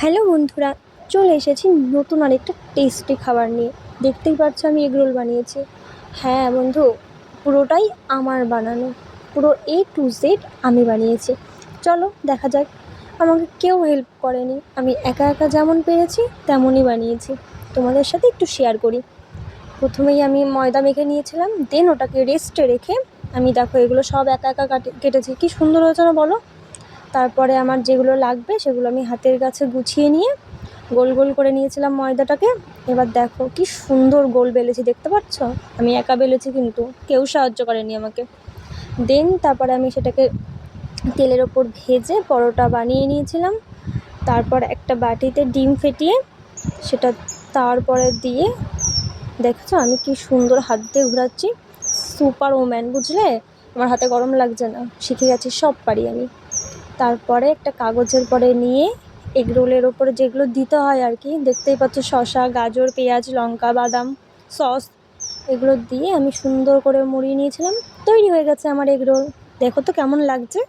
Hello বন্ধুরা, চলে এসেছি নতুন আরেকটা টেস্টি খাবার নিয়ে। দেখতেই পাচ্ছ আমি এগরোল বানিয়েছি। হ্যাঁ বন্ধু, পুরোটাই আমার বানানো, পুরো A to Z আমি বানিয়েছি। চলো দেখা যাক। আমাকে কেউ হেল্প করেনি, আমি একা একা যেমন পেরেছি তেমনই বানিয়েছি। তোমাদের সাথে একটু শেয়ার করি। প্রথমেই আমি ময়দা মেখে নিয়েছিলাম, দেন ওটাকে রেস্টে রেখে আমি দেখো এগুলো সব একা একা কেটেছি। কি সুন্দর হয়েছে না বলো? তারপরে আমার যেগুলো লাগবে সেগুলো আমি হাতের কাছে গুছিয়ে নিয়ে গোল গোল করে নিয়েছিলাম ময়দাটাকে। এবার দেখো কি সুন্দর গোল বেলেছি, দেখতে পাচ্ছ? আমি একা বেলেছি, কিন্তু কেউ সাহায্য করেনি আমাকে। দেন তারপরে আমি সেটাকে তেলের ওপর ভেজে পরোটা বানিয়ে নিয়েছিলাম। তারপর একটা বাটিতে ডিম ফেটিয়ে সেটা তারপরে দিয়ে, দেখছো আমি কি সুন্দর হাত দিয়ে ঘোরাচ্ছি। সুপার ওম্যান, বুঝলে? আমার হাতে গরম লাগছে না, শিখে গেছি, সব পারি আমি। তারপরে একটা কাগজের পরে নিয়ে এগরোলের ওপরে যেগুলো দিতে হয় আর কি, দেখতেই পাচ্ছ, শসা, গাজর, পেঁয়াজ, লঙ্কা, বাদাম, সস, এগুলো দিয়ে আমি সুন্দর করে মুড়িয়ে নিয়েছিলাম। তৈরি হয়ে গেছে আমার এগরোল। দেখো তো কেমন লাগছে।